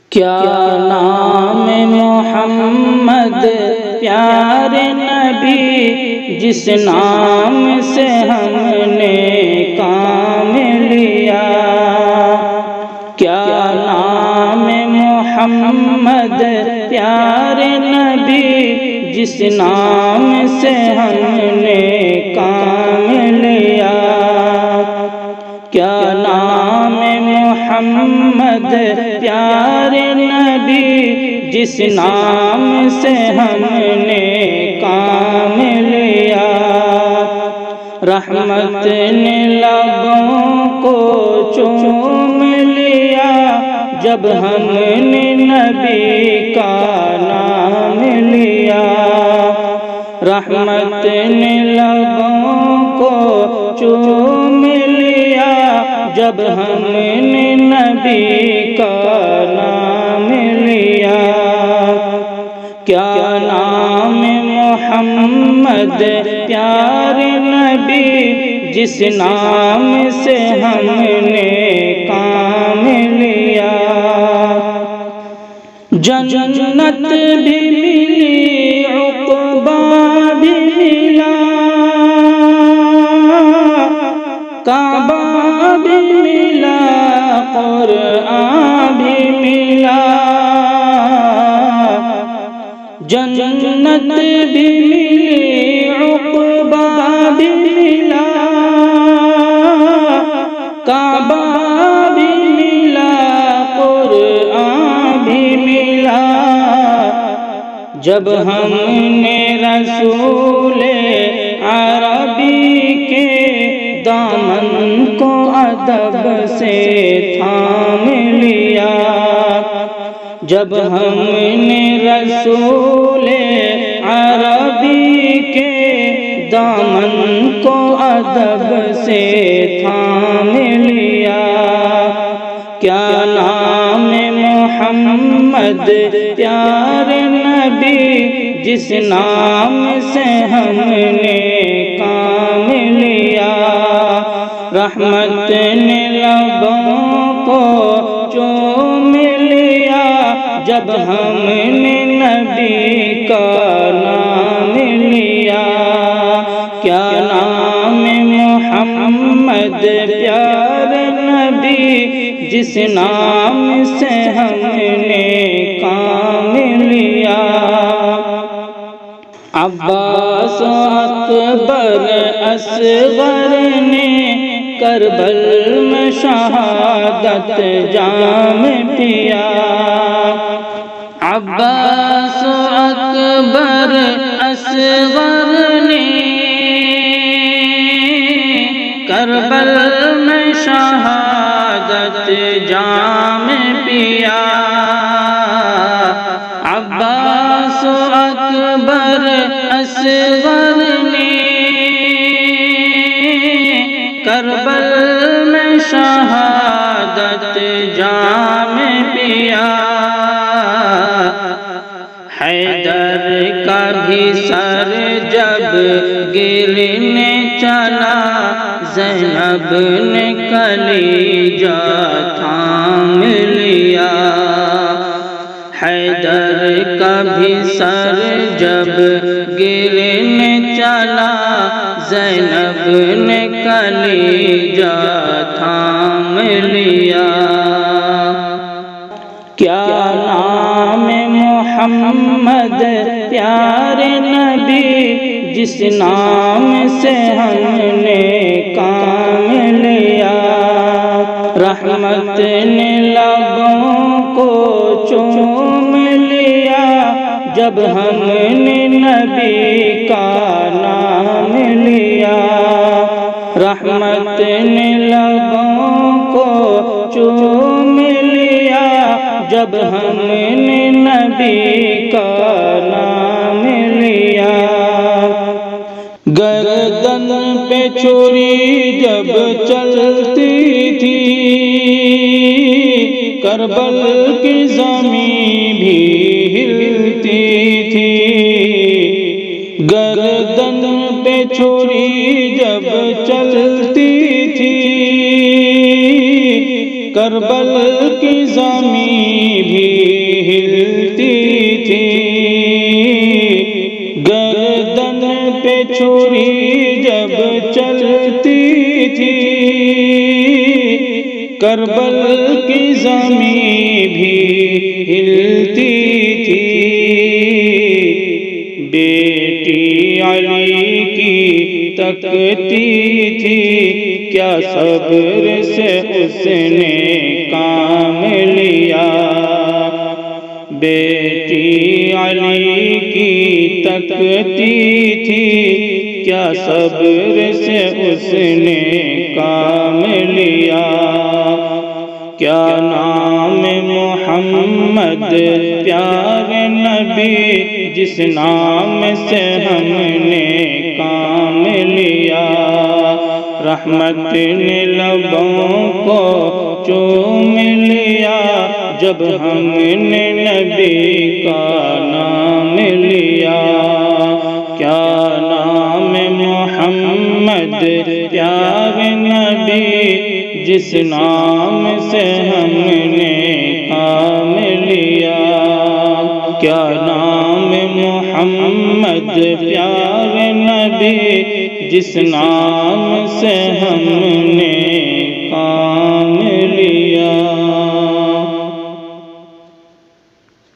کیا نام محمد پیارے نبی، جس نام سے ہم نے کام لیا۔ کیا نام محمد پیارے نبی، جس نام سے ہم نے کام لیا۔ کیا نام محمد پیارے نبی، جس نام سے ہم نے کام لیا۔ رحمت نے لبوں کو چوم لیا، جب ہم نے نبی کا نام لیا۔ رحمت نے لبوں کو چوم لیا، جب ہم نے نبی کا نام لیا۔ کیا نام محمد پیارے نبی، جس نام سے ہم نے کام لیا۔ جنت بھی ملی، عقبہ بھی ملا، کعبہ بھی ملا، قرآن بھی ملا۔ جنت بھی ملی، عقبہ بھی ملا، کعبہ بھی ملا، قرآن بھی ملا۔ جب ہم نے رسول عربی کے دامن کو ادب سے تھام لیا۔ جب ہم نے رسول عربی کے دامن کو ادب سے تھام لیا۔ کیا نام محمد پیارے نبی، جس نام سے ہم نے کام لیا۔ رحمت نے لبوں کو چوم لیا، جب ہم نے نبی کا نام لیا۔ کیا نام محمد پیارے نبی، جس نام سے ہم نے کام لیا۔ عباس اکبر اصغر نے کربل میں شہادت جام پیا۔ عباس اکبر اصغر نے کربل میں شہادت جام پیا۔ عباس اکبر اصغر نے کربل میں شہادت جام پیا۔ حیدر کا بھی سر جب گرنے چلا، زینب نے کلیجہ تھام لیا۔ حیدر کا بھی سر جب گرنے چلا، زینب نے کلیجہ تھام لیا۔ کیا نام محمد پیارے نبی، جس نام سے ہم نے کام لیا۔ رحمت نے لبوں کو چوم لیا، جب ہم نے نبی کا نام لیا۔ رحمت نے لبوں کو چوم لیا، جب ہم نے نبی کا نام لیا۔ گردن پہ چھری جب چلتی تھی، کربل کی زمین بھی ہلتی تھی۔ گردن پہ چھری جب چلتی تھی، کربل کی زمین بھی تھی، گردن پہ چھری جب چلتی تھی، کربل کی زمین بھی ہلتی تھی، بیٹی علی کی تکتی تھی، کیا صبر سے اس نے کام لیا، بیٹی علی کی تکتی تھی، کیا صبر سے اس نے کام لیا، کیا نام محمد پیارے نبی، جس نام سے ہم نے کام لیا، رحمت نے لبوں کو چوم لیا، جب ہم نے نبی کا نام لیا، کیا نام محمد پیارے نبی، جس نام سے ہم نے کام لیا، کیا نام محمد پیارے نبی، جس نام سے ہم نے کام